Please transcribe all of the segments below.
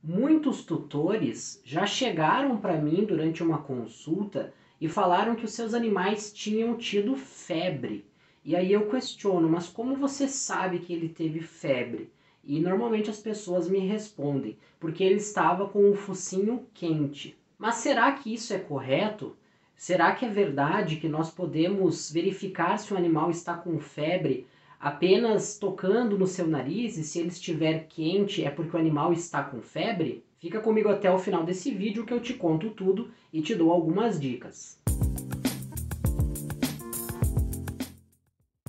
Muitos tutores já chegaram para mim durante uma consulta e falaram que os seus animais tinham tido febre. E aí eu questiono, mas como você sabe que ele teve febre? E normalmente as pessoas me respondem, porque ele estava com o focinho quente. Mas será que isso é correto? Será que é verdade que nós podemos verificar se o animal está com febre apenas tocando no seu nariz, e se ele estiver quente é porque o animal está com febre? Fica comigo até o final desse vídeo que eu te conto tudo e te dou algumas dicas.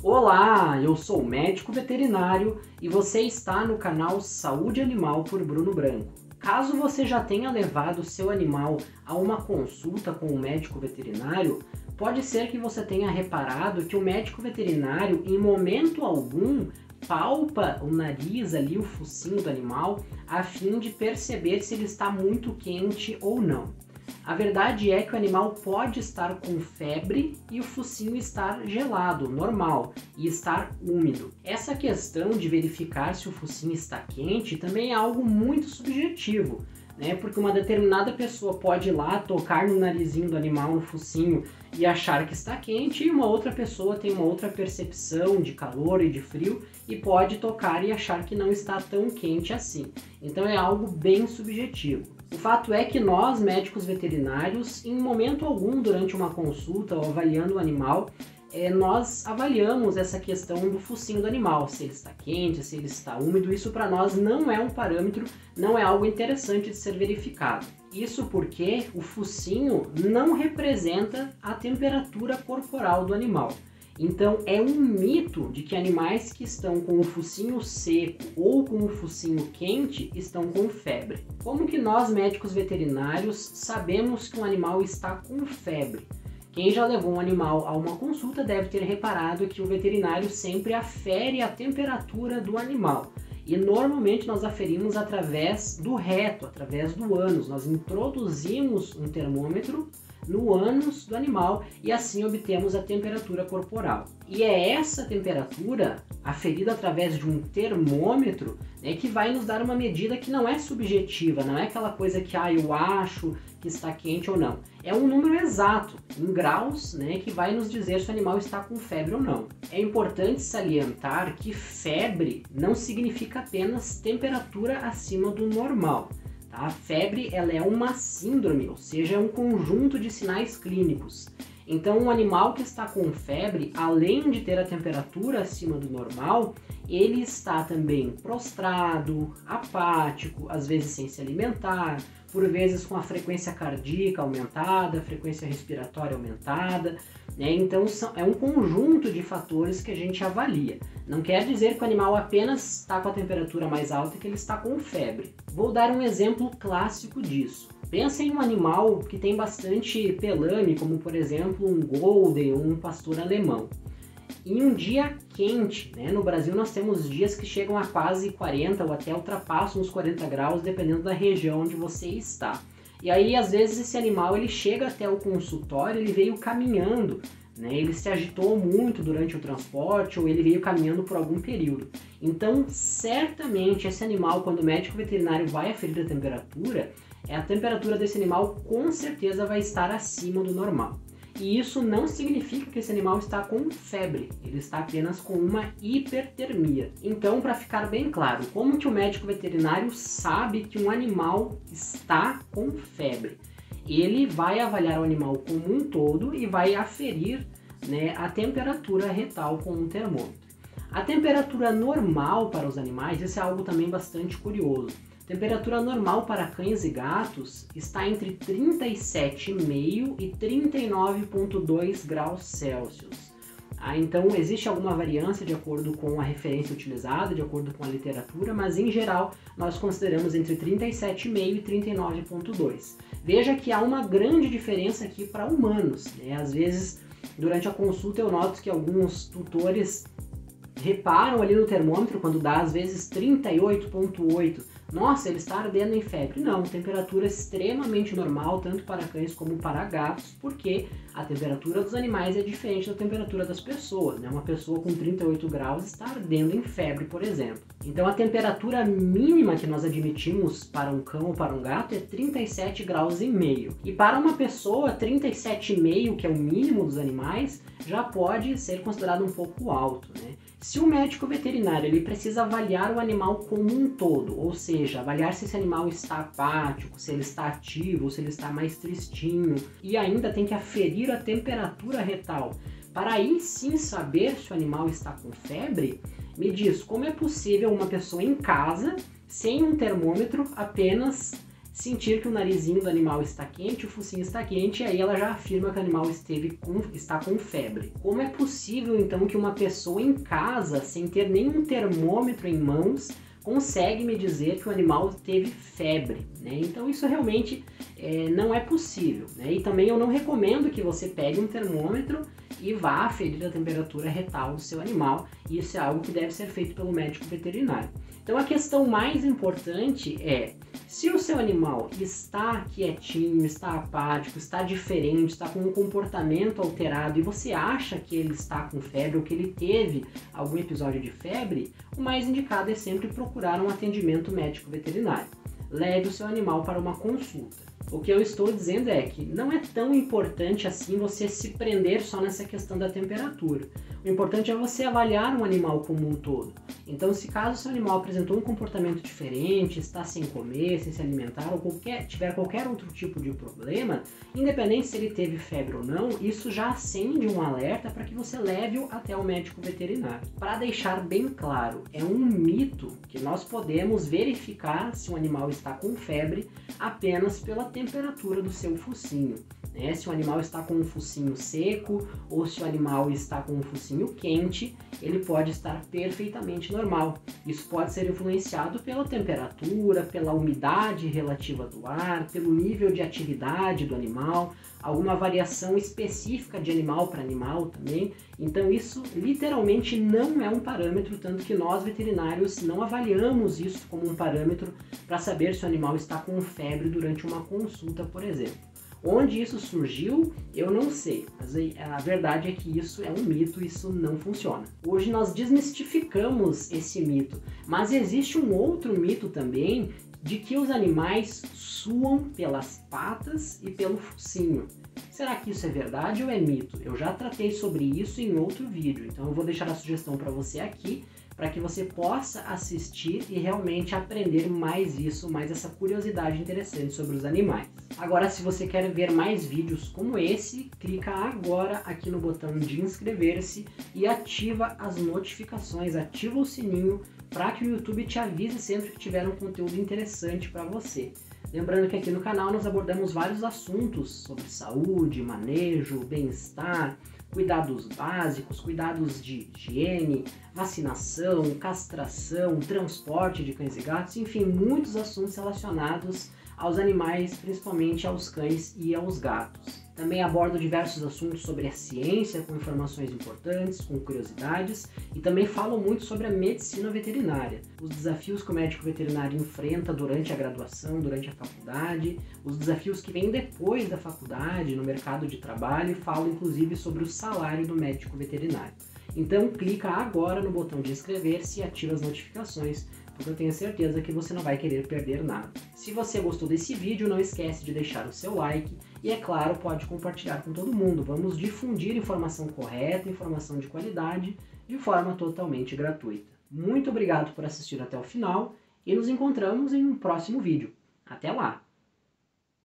Olá, eu sou o médico veterinário e você está no canal Saúde Animal por Bruno Branco. Caso você já tenha levado seu animal a uma consulta com o médico veterinário, pode ser que você tenha reparado que o médico veterinário, em momento algum, palpa o nariz ali, o focinho do animal, a fim de perceber se ele está muito quente ou não. A verdade é que o animal pode estar com febre e o focinho estar gelado, normal, e estar úmido. Essa questão de verificar se o focinho está quente também é algo muito subjetivo, né? Porque uma determinada pessoa pode ir lá tocar no narizinho do animal, no focinho, e achar que está quente, e uma outra pessoa tem uma outra percepção de calor e de frio e pode tocar e achar que não está tão quente assim. Então é algo bem subjetivo. O fato é que nós, médicos veterinários, em momento algum durante uma consulta ou avaliando o animal, nós avaliamos essa questão do focinho do animal, se ele está quente, se ele está úmido. Isso para nós não é um parâmetro, não é algo interessante de ser verificado. Isso porque o focinho não representa a temperatura corporal do animal. Então é um mito de que animais que estão com o focinho seco ou com o focinho quente estão com febre. Como que nós, médicos veterinários, sabemos que um animal está com febre? Quem já levou um animal a uma consulta deve ter reparado que o veterinário sempre afere a temperatura do animal. E normalmente nós aferimos através do reto, através do ânus. Nós introduzimos um termômetro no ânus do animal e assim obtemos a temperatura corporal. E é essa temperatura, aferida através de um termômetro, que vai nos dar uma medida que não é subjetiva, não é aquela coisa que eu acho que está quente ou não. É um número exato, em graus, que vai nos dizer se o animal está com febre ou não. É importante salientar que febre não significa apenas temperatura acima do normal. A febre ela é uma síndrome, ou seja, é um conjunto de sinais clínicos. Então, um animal que está com febre, além de ter a temperatura acima do normal, ele está também prostrado, apático, às vezes sem se alimentar, por vezes com a frequência cardíaca aumentada, a frequência respiratória aumentada, Então é um conjunto de fatores que a gente avalia. Não quer dizer que o animal apenas está com a temperatura mais alta e que ele está com febre. Vou dar um exemplo clássico disso. Pensa em um animal que tem bastante pelame, como por exemplo um golden ou um pastor alemão. Em um dia quente, no Brasil nós temos dias que chegam a quase 40 ou até ultrapassam os 40 graus, dependendo da região onde você está. E aí, às vezes, esse animal ele chega até o consultório, ele veio caminhando, ele se agitou muito durante o transporte ou ele veio caminhando por algum período. Então, certamente, esse animal, quando o médico veterinário vai aferir a temperatura desse animal com certeza vai estar acima do normal. E isso não significa que esse animal está com febre, ele está apenas com uma hipertermia. Então, para ficar bem claro, como que o médico veterinário sabe que um animal está com febre? Ele vai avaliar o animal como um todo e vai aferir a temperatura retal com um termômetro. A temperatura normal para os animais, isso é algo também bastante curioso. Temperatura normal para cães e gatos está entre 37,5 e 39,2 graus Celsius. Então existe alguma variância de acordo com a referência utilizada, de acordo com a literatura, mas em geral nós consideramos entre 37,5 e 39,2. Veja que há uma grande diferença aqui para humanos. Às vezes, durante a consulta eu noto que alguns tutores reparam ali no termômetro quando dá às vezes 38,8, Nossa, ele está ardendo em febre. Não, temperatura extremamente normal, tanto para cães como para gatos, porque a temperatura dos animais é diferente da temperatura das pessoas, né? Uma pessoa com 38 graus está ardendo em febre, por exemplo. Então a temperatura mínima que nós admitimos para um cão ou para um gato é 37 graus e meio. E para uma pessoa, 37,5, que é o mínimo dos animais, já pode ser considerado um pouco alto, né? Se o médico veterinário ele precisa avaliar o animal como um todo, ou seja, avaliar se esse animal está apático, se ele está ativo, se ele está mais tristinho, e ainda tem que aferir a temperatura retal, para aí sim saber se o animal está com febre, me diz como é possível uma pessoa em casa, sem um termômetro, apenas sentir que o narizinho do animal está quente, o focinho está quente, e aí ela já afirma que o animal está com febre. Como é possível então que uma pessoa em casa, sem ter nenhum termômetro em mãos, consegue me dizer que o animal teve febre, né? Então isso realmente não é possível, né? E também eu não recomendo que você pegue um termômetro e vá aferir a temperatura retal do seu animal. Isso é algo que deve ser feito pelo médico veterinário. Então a questão mais importante é, se o seu animal está quietinho, está apático, está diferente, está com um comportamento alterado e você acha que ele está com febre ou que ele teve algum episódio de febre, o mais indicado é sempre procurar um atendimento médico veterinário. Leve o seu animal para uma consulta. O que eu estou dizendo é que não é tão importante assim você se prender só nessa questão da temperatura. O importante é você avaliar um animal como um todo. Então, se caso o seu animal apresentou um comportamento diferente, está sem comer, sem se alimentar, ou tiver qualquer outro tipo de problema, independente se ele teve febre ou não, isso já acende um alerta para que você leve-o até o médico veterinário. Para deixar bem claro, é um mito que nós podemos verificar se um animal está com febre apenas pela temperatura do seu focinho, né? Se o animal está com um focinho seco ou se o animal está com um focinho quente, ele pode estar perfeitamente normal. Isso pode ser influenciado pela temperatura, pela umidade relativa do ar, pelo nível de atividade do animal, alguma variação específica de animal para animal também. Então isso literalmente não é um parâmetro, tanto que nós veterinários não avaliamos isso como um parâmetro para saber se o animal está com febre durante uma consulta, por exemplo. Onde isso surgiu, eu não sei, mas a verdade é que isso é um mito, isso não funciona. Hoje nós desmistificamos esse mito, mas existe um outro mito também de que os animais suam pelas patas e pelo focinho. Será que isso é verdade ou é mito? Eu já tratei sobre isso em outro vídeo, então eu vou deixar a sugestão para você aqui, para que você possa assistir e realmente aprender mais essa curiosidade interessante sobre os animais. Agora, se você quer ver mais vídeos como esse, clica agora aqui no botão de inscrever-se e ativa as notificações, ativa o sininho para que o YouTube te avise sempre que tiver um conteúdo interessante para você. Lembrando que aqui no canal nós abordamos vários assuntos sobre saúde, manejo, bem-estar, cuidados básicos, cuidados de higiene, vacinação, castração, transporte de cães e gatos, enfim, muitos assuntos relacionados aos animais, principalmente aos cães e aos gatos. Também abordo diversos assuntos sobre a ciência, com informações importantes, com curiosidades, e também falo muito sobre a medicina veterinária, os desafios que o médico veterinário enfrenta durante a graduação, durante a faculdade, os desafios que vêm depois da faculdade, no mercado de trabalho, e falo inclusive sobre o salário do médico veterinário. Então clica agora no botão de inscrever-se e ativa as notificações, porque eu tenho certeza que você não vai querer perder nada. Se você gostou desse vídeo, não esquece de deixar o seu like e, é claro, pode compartilhar com todo mundo. Vamos difundir informação correta, informação de qualidade, de forma totalmente gratuita. Muito obrigado por assistir até o final e nos encontramos em um próximo vídeo. Até lá!